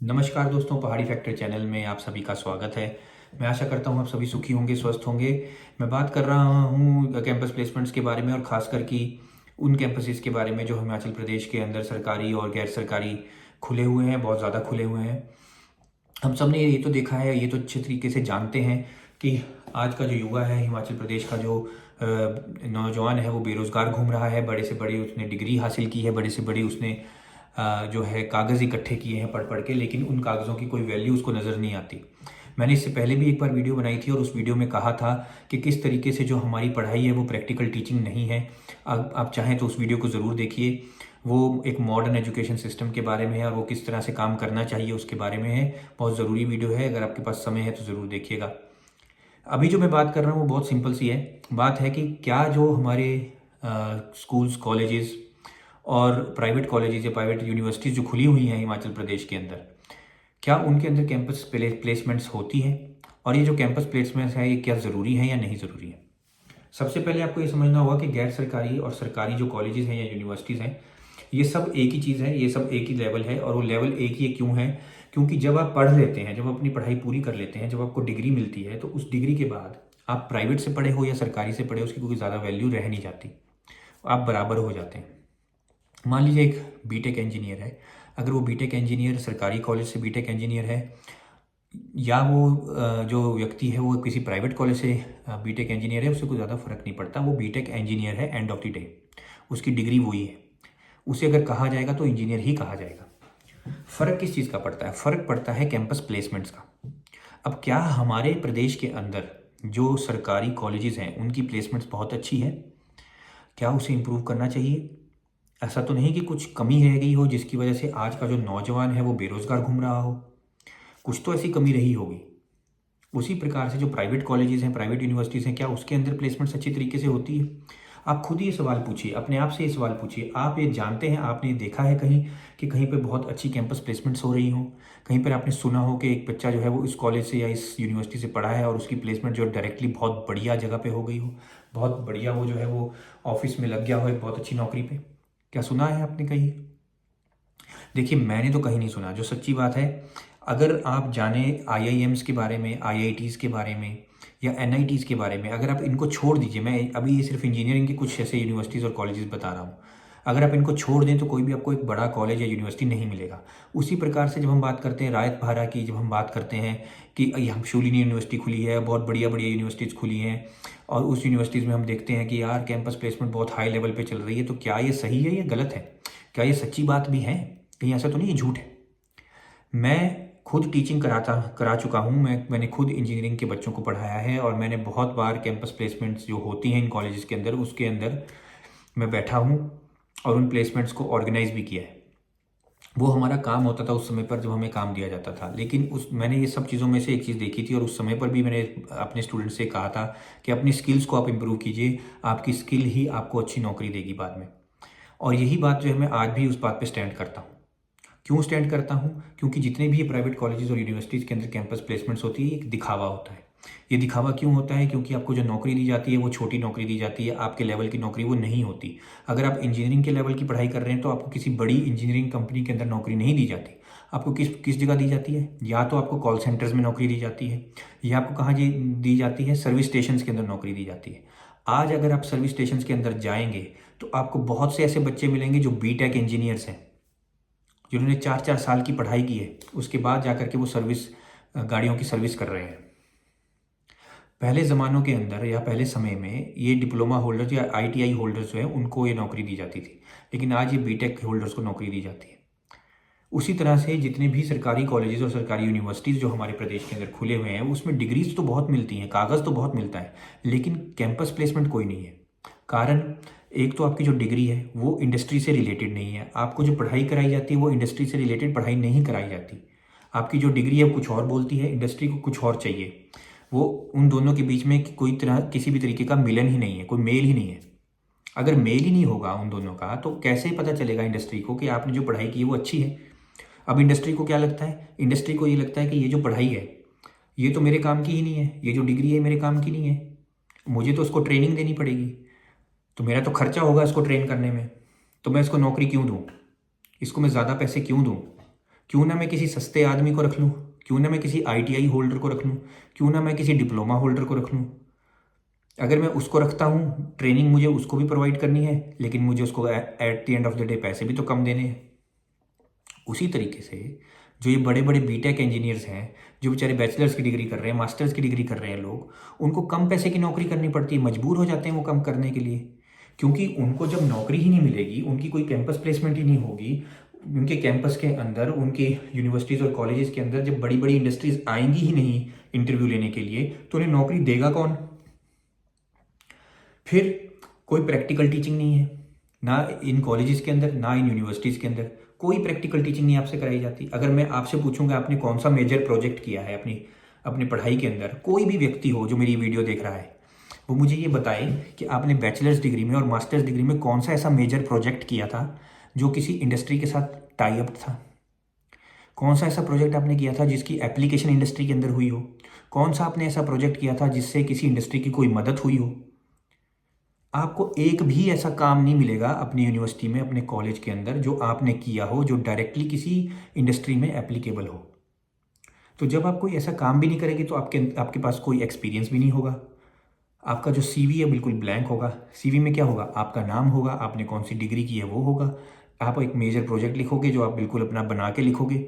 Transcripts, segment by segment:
नमस्कार दोस्तों, पहाड़ी फैक्टर चैनल में आप सभी का स्वागत है। मैं आशा करता हूँ आप सभी सुखी होंगे, स्वस्थ होंगे। मैं बात कर रहा हूँ कैंपस प्लेसमेंट्स के बारे में और ख़ासकर कि उन कैंपसेस के बारे में जो हिमाचल प्रदेश के अंदर सरकारी और गैर सरकारी खुले हुए हैं, बहुत ज़्यादा खुले हुए हैं। हम सब ने ये तो देखा है, ये तो अच्छे तरीके से जानते हैं कि आज का जो युवा है, हिमाचल प्रदेश का जो नौजवान है, वो बेरोज़गार घूम रहा है। बड़े से बड़ी उसने डिग्री हासिल की है, बड़े से बड़ी उसने जो है कागज़ इकट्ठे किए हैं पढ़ पढ़ के, लेकिन उन कागज़ों की कोई वैल्यू उसको नज़र नहीं आती। मैंने इससे पहले भी एक बार वीडियो बनाई थी और उस वीडियो में कहा था कि किस तरीके से जो हमारी पढ़ाई है वो प्रैक्टिकल टीचिंग नहीं है। आप चाहें तो उस वीडियो को ज़रूर देखिए। वो एक मॉडर्न एजुकेशन सिस्टम के बारे में है और वो किस तरह से काम करना चाहिए उसके बारे में है। बहुत ज़रूरी वीडियो है, अगर आपके पास समय है तो ज़रूर देखिएगा। अभी जो मैं बात कर रहा हूँ वो बहुत सिंपल सी है। बात है कि क्या जो हमारे स्कूल्स, कॉलेजेस और प्राइवेट कॉलेजेस या प्राइवेट यूनिवर्सिटीज़ जो खुली हुई हैं हिमाचल प्रदेश के अंदर, क्या उनके अंदर कैंपस प्लेसमेंट्स होती हैं? और ये जो कैंपस प्लेसमेंट्स हैं, ये क्या ज़रूरी है या नहीं ज़रूरी है? सबसे पहले आपको ये समझना होगा कि गैर सरकारी और सरकारी जो कॉलेजेस हैं या यूनिवर्सिटीज़ हैं, ये सब एक ही चीज़ है, ये सब एक ही लेवल है। और वो लेवल एक ही क्यों है? क्योंकि जब आप पढ़ लेते हैं, जब आप अपनी पढ़ाई पूरी कर लेते हैं, जब आपको डिग्री मिलती है, तो उस डिग्री के बाद आप प्राइवेट से पढ़े हो या सरकारी से पढ़े हो, उसकी कोई ज़्यादा वैल्यू रह नहीं जाती। आप बराबर हो जाते हैं। मान लीजिए एक बीटेक इंजीनियर है। अगर वो बीटेक इंजीनियर सरकारी कॉलेज से बीटेक इंजीनियर है, या वो जो व्यक्ति है वो किसी प्राइवेट कॉलेज से बीटेक इंजीनियर है, उससे कोई ज़्यादा फर्क नहीं पड़ता। वो बीटेक इंजीनियर है, एंड ऑफ द डे उसकी डिग्री वही है। उसे अगर कहा जाएगा तो इंजीनियर ही कहा जाएगा। फ़र्क किस चीज़ का पड़ता है? फ़र्क पड़ता है कैंपस प्लेसमेंट्स का। अब क्या हमारे प्रदेश के अंदर जो सरकारी कॉलेजेस हैं उनकी प्लेसमेंट्स बहुत अच्छी है? क्या उसे इम्प्रूव करना चाहिए? ऐसा तो नहीं कि कुछ कमी रह गई हो जिसकी वजह से आज का जो नौजवान है वो बेरोज़गार घूम रहा हो। कुछ तो ऐसी कमी रही होगी। उसी प्रकार से जो प्राइवेट कॉलेजेस हैं, प्राइवेट यूनिवर्सिटीज़ हैं, क्या उसके अंदर प्लेसमेंट्स अच्छी तरीके से होती है? आप खुद ही ये सवाल पूछिए, अपने आप से ये सवाल पूछिए। आप ये जानते हैं, आपने देखा है कहीं कि कहीं पे बहुत अच्छी कैंपस प्लेसमेंट्स हो रही हों? कहीं पर आपने सुना हो कि एक बच्चा जो है वो इस कॉलेज से या इस यूनिवर्सिटी से पढ़ा है और उसकी प्लेसमेंट जो डायरेक्टली बहुत बढ़िया जगह पे हो गई हो, बहुत बढ़िया, वो जो है वो ऑफिस में लग गया हो एक बहुत अच्छी नौकरी पे? क्या सुना है आपने कहीं? देखिए, मैंने तो कहीं नहीं सुना। जो सच्ची बात है, अगर आप जाने आईआईएम्स के बारे में, आईआईटीज़ के बारे में या एनआईटीज़ के बारे में, अगर आप इनको छोड़ दीजिए, मैं अभी ये सिर्फ इंजीनियरिंग के कुछ ऐसे यूनिवर्सिटीज़ और कॉलेजेस बता रहा हूँ। अगर आप इनको छोड़ दें तो कोई भी आपको एक बड़ा कॉलेज या यूनिवर्सिटी नहीं मिलेगा। उसी प्रकार से जब हम बात करते हैं रायत बहारा की, जब हम बात करते हैं कि यहाँ शूलिनी यूनिवर्सिटी खुली है, बहुत बढ़िया बढ़िया यूनिवर्सिटीज़ खुली हैं, और उस यूनिवर्सिटीज़ में हम देखते हैं कि यार कैंपस प्लेसमेंट बहुत हाई लेवल पे चल रही है, तो क्या ये सही है या गलत है? क्या ये सच्ची बात भी है? कहीं ऐसा तो नहीं है झूठ है? मैं खुद टीचिंग करा चुका हूँ। मैंने खुद इंजीनियरिंग के बच्चों को पढ़ाया है और मैंने बहुत बार कैंपस प्लेसमेंट्स जो होती हैं इन कॉलेजेस के अंदर, उसके अंदर मैं बैठा हूँ और उन प्लेसमेंट्स को ऑर्गेनाइज भी किया है। वो हमारा काम होता था उस समय पर जब हमें काम दिया जाता था। लेकिन उस मैंने ये सब चीज़ों में से एक चीज़ देखी थी और उस समय पर भी मैंने अपने स्टूडेंट्स से कहा था कि अपनी स्किल्स को आप इम्प्रूव कीजिए। आपकी स्किल ही आपको अच्छी नौकरी देगी बाद में। और यही बात जो है, मैं आज भी उस बात पे स्टैंड करता हूँ। क्यों स्टैंड करता हूँ? क्योंकि जितने भी ये प्राइवेट कॉलेजेस और यूनिवर्सिटीज़ के अंदर कैंपस प्लेसमेंट्स होती है, एक दिखावा होता है। ये दिखावा क्यों होता है? क्योंकि आपको जो नौकरी दी जाती है वो छोटी नौकरी दी जाती है, आपके लेवल की नौकरी वो नहीं होती। अगर आप इंजीनियरिंग के लेवल की पढ़ाई कर रहे हैं तो आपको किसी बड़ी इंजीनियरिंग कंपनी के अंदर नौकरी नहीं दी जाती। आपको किस किस जगह दी जाती है? या तो आपको कॉल सेंटर्स में नौकरी दी जाती है, या आपको कहाँ दी जाती है? सर्विस स्टेशन के अंदर नौकरी दी जाती है। आज अगर आप सर्विस स्टेशन के अंदर जाएंगे तो आपको बहुत से ऐसे बच्चे मिलेंगे जो बीटेक इंजीनियर्स हैं, जिन्होंने 4-4 साल की पढ़ाई की है, उसके बाद जाकर के वो गाड़ियों की सर्विस कर रहे हैं। पहले ज़मानों के अंदर या पहले समय में ये डिप्लोमा होल्डर्स या आईटीआई होल्डर्स जो हैं उनको ये नौकरी दी जाती थी, लेकिन आज ये बीटेक होल्डर्स को नौकरी दी जाती है। उसी तरह से जितने भी सरकारी कॉलेजेस और सरकारी यूनिवर्सिटीज़ जो हमारे प्रदेश के अंदर खुले हुए हैं, उसमें डिग्रीज तो बहुत मिलती हैं, कागज़ तो बहुत मिलता है, लेकिन कैंपस प्लेसमेंट कोई नहीं है। कारण, एक तो आपकी जो डिग्री है वो इंडस्ट्री से रिलेटेड नहीं है। आपको जो पढ़ाई कराई जाती है वो इंडस्ट्री से रिलेटेड पढ़ाई नहीं कराई जाती। आपकी जो डिग्री है वो कुछ और बोलती है, इंडस्ट्री को कुछ और चाहिए। वो उन दोनों के बीच में कोई तरह किसी भी तरीके का मिलन ही नहीं है, कोई मेल ही नहीं है। अगर मेल ही नहीं होगा उन दोनों का तो कैसे पता चलेगा इंडस्ट्री को कि आपने जो पढ़ाई की है वो अच्छी है? अब इंडस्ट्री को क्या लगता है? इंडस्ट्री को ये लगता है कि ये जो पढ़ाई है ये तो मेरे काम की ही नहीं है, ये जो डिग्री है मेरे काम की नहीं है, मुझे तो उसको ट्रेनिंग देनी पड़ेगी, तो मेरा तो खर्चा होगा इसको ट्रेन करने में, तो मैं इसको नौकरी क्यों दूँ, इसको मैं ज़्यादा पैसे क्यों दूँ? क्यों ना मैं किसी सस्ते आदमी को रख लूँ, क्यों ना मैं किसी ITI होल्डर को रख लूँ, क्यों ना मैं किसी डिप्लोमा होल्डर को रख लूँ। अगर मैं उसको रखता हूँ, ट्रेनिंग मुझे उसको भी प्रोवाइड करनी है, लेकिन मुझे उसको at the end of the day पैसे भी तो कम देने हैं। उसी तरीके से जो ये बड़े बड़े बीटेक इंजीनियर्स हैं, जो बेचारे बैचलर्स की डिग्री कर रहे हैं, मास्टर्स की डिग्री कर रहे हैं लोग, उनको कम पैसे की नौकरी करनी पड़ती है, मजबूर हो जाते हैं वो कम करने के लिए, क्योंकि उनको जब नौकरी ही नहीं मिलेगी, उनकी कोई कैंपस प्लेसमेंट ही नहीं होगी, उनके कैंपस के अंदर, उनके यूनिवर्सिटीज़ और कॉलेजेस के अंदर जब बड़ी बड़ी इंडस्ट्रीज आएंगी ही नहीं इंटरव्यू लेने के लिए, तो उन्हें नौकरी देगा कौन? फिर कोई प्रैक्टिकल टीचिंग नहीं है, ना इन कॉलेजेस के अंदर, ना इन यूनिवर्सिटीज़ के अंदर कोई प्रैक्टिकल टीचिंग नहीं आपसे कराई जाती। अगर मैं आपसे पूछूंगा आपने कौन सा मेजर प्रोजेक्ट किया है अपनी अपनी पढ़ाई के अंदर, कोई भी व्यक्ति हो जो मेरी वीडियो देख रहा है, वो मुझे ये बताए कि आपने बैचलर्स डिग्री में और मास्टर्स डिग्री में कौन सा ऐसा मेजर प्रोजेक्ट किया था जो किसी इंडस्ट्री के साथ टाई अप था। कौन सा ऐसा प्रोजेक्ट आपने किया था जिसकी एप्लीकेशन इंडस्ट्री के अंदर हुई हो। कौन सा आपने ऐसा प्रोजेक्ट किया था जिससे किसी इंडस्ट्री की कोई मदद हुई हो। आपको एक भी ऐसा काम नहीं मिलेगा अपनी यूनिवर्सिटी में, अपने कॉलेज के अंदर, जो आपने किया हो जो डायरेक्टली किसी इंडस्ट्री में एप्लीकेबल हो। तो जब आप कोई ऐसा काम भी नहीं करेंगे तो आपके पास कोई एक्सपीरियंस भी नहीं होगा। आपका जो CV है बिल्कुल ब्लैंक होगा। CV में क्या होगा? आपका नाम होगा, आपने कौन सी डिग्री की है वो होगा, आप एक मेजर प्रोजेक्ट लिखोगे जो आप बिल्कुल अपना बना के लिखोगे,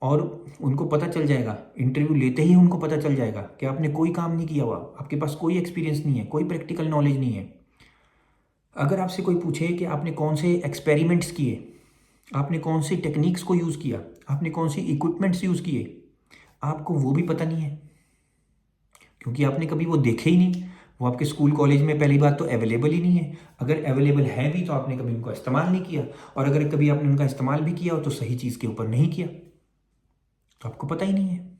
और उनको पता चल जाएगा, इंटरव्यू लेते ही उनको पता चल जाएगा कि आपने कोई काम नहीं किया हुआ, आपके पास कोई एक्सपीरियंस नहीं है, कोई प्रैक्टिकल नॉलेज नहीं है। अगर आपसे कोई पूछे कि आपने कौन से एक्सपेरिमेंट्स किए, आपने कौन सी टेक्निक्स को यूज़ किया, आपने कौन सी इक्विपमेंट्स यूज़ किए, आपको वो भी पता नहीं है, क्योंकि आपने कभी वो देखे ही नहीं। वो आपके स्कूल कॉलेज में पहली बात तो अवेलेबल ही नहीं है। अगर अवेलेबल है भी तो आपने कभी उनका इस्तेमाल नहीं किया, और अगर कभी आपने उनका इस्तेमाल भी किया हो तो सही चीज़ के ऊपर नहीं किया, तो आपको पता ही नहीं है।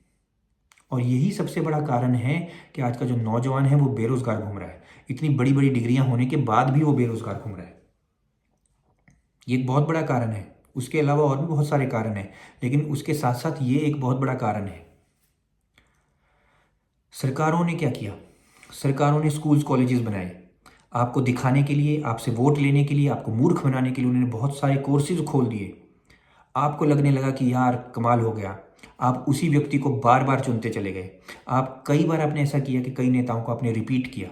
और यही सबसे बड़ा कारण है कि आज का जो नौजवान है वो बेरोजगार घूम रहा है। इतनी बड़ी बड़ी डिग्रियां होने के बाद भी वो बेरोजगार घूम रहा है। ये एक बहुत बड़ा कारण है। उसके अलावा और भी बहुत सारे कारण हैं, लेकिन उसके साथ साथ ये एक बहुत बड़ा कारण है। सरकारों ने क्या किया? सरकारों ने स्कूल्स कॉलेजेस बनाए, आपको दिखाने के लिए, आपसे वोट लेने के लिए, आपको मूर्ख बनाने के लिए उन्होंने बहुत सारे कोर्सेज खोल दिए। आपको लगने लगा कि यार कमाल हो गया, आप उसी व्यक्ति को बार बार चुनते चले गए। आप कई बार आपने ऐसा किया कि कई नेताओं को आपने रिपीट किया,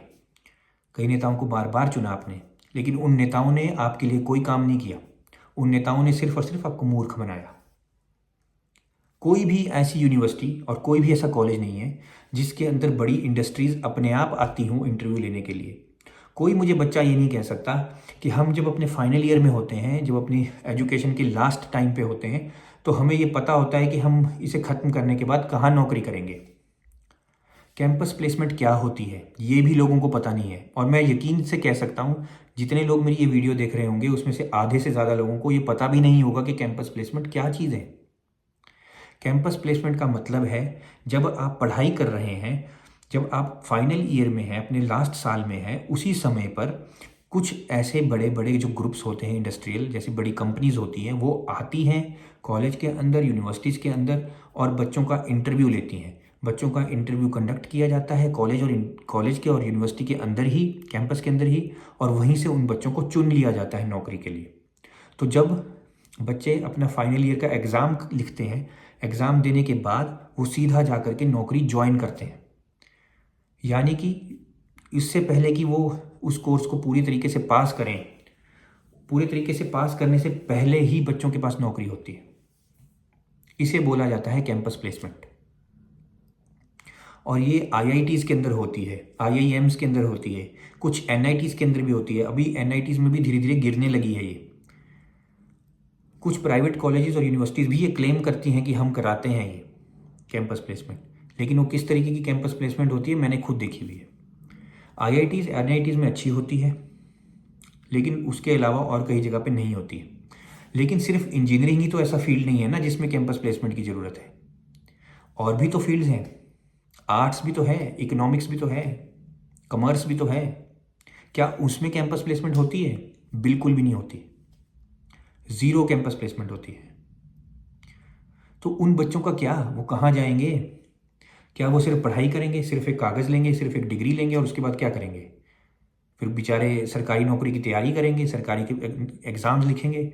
कई नेताओं को बार बार चुना आपने, लेकिन उन नेताओं ने आपके लिए कोई काम नहीं किया। उन नेताओं ने सिर्फ और सिर्फ आपको मूर्ख बनाया। कोई भी ऐसी यूनिवर्सिटी और कोई भी ऐसा कॉलेज नहीं है जिसके अंदर बड़ी इंडस्ट्रीज अपने आप आती हों इंटरव्यू लेने के लिए। कोई मुझे बच्चा ये नहीं कह सकता कि हम जब अपने फाइनल ईयर में होते हैं, जब अपनी एजुकेशन के लास्ट टाइम पे होते हैं, तो हमें ये पता होता है कि हम इसे ख़त्म करने के बाद कहाँ नौकरी करेंगे। कैंपस प्लेसमेंट क्या होती है ये भी लोगों को पता नहीं है। और मैं यकीन से कह सकता हूँ जितने लोग मेरी ये वीडियो देख रहे होंगे उसमें से आधे से ज़्यादा लोगों को ये पता भी नहीं होगा कि कैंपस प्लेसमेंट क्या चीज़ है। कैंपस प्लेसमेंट का मतलब है जब आप पढ़ाई कर रहे हैं, जब आप फाइनल ईयर में हैं, अपने लास्ट साल में हैं, उसी समय पर कुछ ऐसे बड़े बड़े जो ग्रुप्स होते हैं इंडस्ट्रियल, जैसी बड़ी कंपनीज होती हैं, वो आती हैं कॉलेज के अंदर, यूनिवर्सिटीज़ के अंदर, और बच्चों का इंटरव्यू लेती हैं। बच्चों का इंटरव्यू कंडक्ट किया जाता है कॉलेज के और यूनिवर्सिटी के अंदर ही, कैंपस के अंदर ही, और वहीं से उन बच्चों को चुन लिया जाता है नौकरी के लिए। तो जब बच्चे अपना फाइनल ईयर का एग्ज़ाम लिखते हैं, एग्ज़ाम देने के बाद वो सीधा जा कर के नौकरी ज्वाइन करते हैं। यानी कि इससे पहले कि वो उस कोर्स को पूरी तरीके से पास करें, पूरे तरीके से पास करने से पहले ही बच्चों के पास नौकरी होती है। इसे बोला जाता है कैंपस प्लेसमेंट। और ये IITs के अंदर होती है, IIMs के अंदर होती है, कुछ NITs के अंदर भी होती है। अभी NITs में भी धीरे धीरे गिरने लगी है ये। कुछ प्राइवेट कॉलेजेस और यूनिवर्सिटीज़ भी ये क्लेम करती हैं कि हम कराते हैं ये कैंपस प्लेसमेंट, लेकिन वो किस तरीके की कैंपस प्लेसमेंट होती है मैंने खुद देखी हुई है। IITs NITs में अच्छी होती है, लेकिन उसके अलावा और कई जगह पे नहीं होती है। लेकिन सिर्फ इंजीनियरिंग ही तो ऐसा फील्ड नहीं है ना जिसमें कैंपस प्लेसमेंट की ज़रूरत है। और भी तो फील्ड्स हैं, आर्ट्स भी तो है, इकोनॉमिक्स भी तो है, कॉमर्स भी तो है। क्या उसमें कैंपस प्लेसमेंट होती है? बिल्कुल भी नहीं होती। ज़ीरो कैंपस प्लेसमेंट होती है। तो उन बच्चों का क्या, वो कहाँ जाएंगे? क्या वो सिर्फ पढ़ाई करेंगे, सिर्फ एक कागज़ लेंगे, सिर्फ एक डिग्री लेंगे और उसके बाद क्या करेंगे? फिर बेचारे सरकारी नौकरी की तैयारी करेंगे, सरकारी के एग्ज़ाम्स लिखेंगे,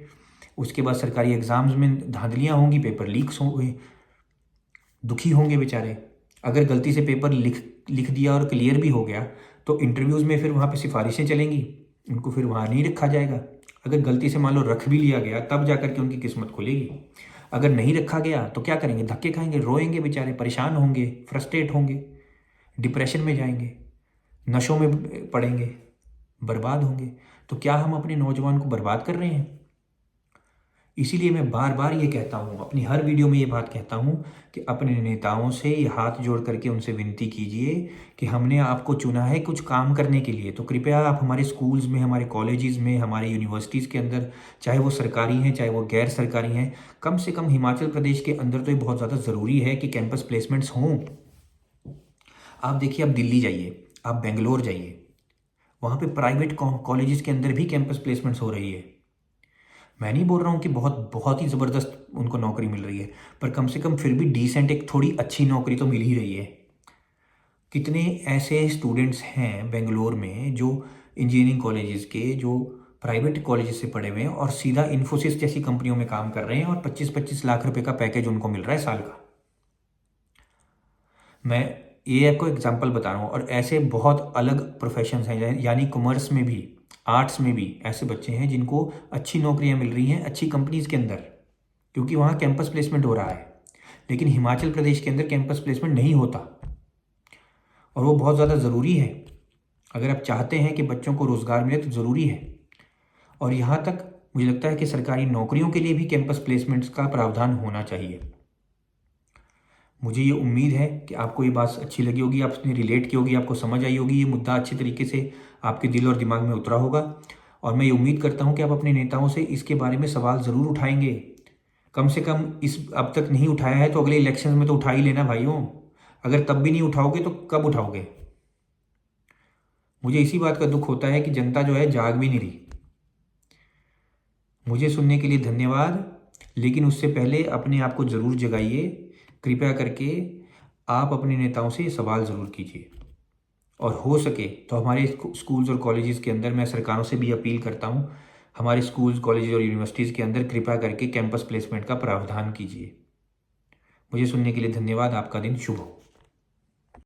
उसके बाद सरकारी एग्ज़ाम्स में धांधलियाँ होंगी, पेपर लीक्स होंगे, दुखी होंगे बेचारे। अगर गलती से पेपर लिख दिया और क्लियर भी हो गया तो इंटरव्यूज़ में फिर वहाँ पे सिफारिशें चलेंगी, उनको फिर वहाँ नहीं रखा जाएगा। अगर गलती से मान लो रख भी लिया गया तब जा कर के उनकी किस्मत खुलेगी। अगर नहीं रखा गया तो क्या करेंगे? धक्के खाएंगे, रोएंगे बेचारे, परेशान होंगे, फ्रस्ट्रेट होंगे, डिप्रेशन में जाएंगे, नशों में पड़ेंगे, बर्बाद होंगे। तो क्या हम अपने नौजवान को बर्बाद कर रहे हैं? इसीलिए मैं बार बार ये कहता हूँ, अपनी हर वीडियो में ये बात कहता हूँ कि अपने नेताओं से ये हाथ जोड़ करके उनसे विनती कीजिए कि हमने आपको चुना है कुछ काम करने के लिए, तो कृपया आप हमारे स्कूल्स में, हमारे कॉलेजेस में, हमारे यूनिवर्सिटीज़ के अंदर, चाहे वो सरकारी हैं चाहे वो गैर सरकारी हैं, कम से कम हिमाचल प्रदेश के अंदर तो ये बहुत ज़्यादा ज़रूरी है कि कैंपस प्लेसमेंट्स हों। आप देखिए, आप दिल्ली जाइए, आप बेंगलोर जाइए, वहाँ पे प्राइवेट कॉलेजेस के अंदर भी कैंपस प्लेसमेंट्स हो रही है। मैं नहीं बोल रहा हूँ कि बहुत ही ज़बरदस्त उनको नौकरी मिल रही है, पर कम से कम फिर भी डिसेंट एक थोड़ी अच्छी नौकरी तो मिल ही रही है। कितने ऐसे स्टूडेंट्स हैं बेंगलोर में जो इंजीनियरिंग कॉलेजेस के, जो प्राइवेट कॉलेजेस से पढ़े हुए हैं और सीधा इन्फोसिस जैसी कंपनियों में काम कर रहे हैं और 25-25 लाख रुपए का पैकेज उनको मिल रहा है साल का। मैं ये आपको एग्जांपल बता रहा हूँ। और ऐसे बहुत अलग प्रोफेशंस हैं, यानी कॉमर्स में भी, आर्ट्स में भी ऐसे बच्चे हैं जिनको अच्छी नौकरियां मिल रही हैं अच्छी कंपनीज के अंदर, क्योंकि वहाँ कैंपस प्लेसमेंट हो रहा है। लेकिन हिमाचल प्रदेश के अंदर कैंपस प्लेसमेंट नहीं होता और वो बहुत ज़्यादा ज़रूरी है। अगर आप चाहते हैं कि बच्चों को रोज़गार मिले तो ज़रूरी है। और यहाँ तक मुझे लगता है कि सरकारी नौकरियों के लिए भी कैंपस प्लेसमेंट्स का प्रावधान होना चाहिए। मुझे ये उम्मीद है कि आपको ये बात अच्छी लगी होगी, आपने रिलेट की होगी, आपको समझ आई होगी, ये मुद्दा अच्छी तरीके से आपके दिल और दिमाग में उतरा होगा। और मैं ये उम्मीद करता हूँ कि आप अपने नेताओं से इसके बारे में सवाल ज़रूर उठाएंगे। कम से कम इस अब तक नहीं उठाया है तो अगले इलेक्शन में तो उठा ही लेना भाइयों। अगर तब भी नहीं उठाओगे तो कब उठाओगे? मुझे इसी बात का दुख होता है कि जनता जो है जाग भी नहीं रही। मुझे सुनने के लिए धन्यवाद, लेकिन उससे पहले अपने आप को ज़रूर जगाइए। कृपया करके आप अपने नेताओं से सवाल ज़रूर कीजिए, और हो सके तो हमारे स्कूल्स और कॉलेजेस के अंदर, मैं सरकारों से भी अपील करता हूँ, हमारे स्कूल्स, कॉलेजेस और यूनिवर्सिटीज़ के अंदर कृपया करके कैंपस प्लेसमेंट का प्रावधान कीजिए। मुझे सुनने के लिए धन्यवाद। आपका दिन शुभ हो।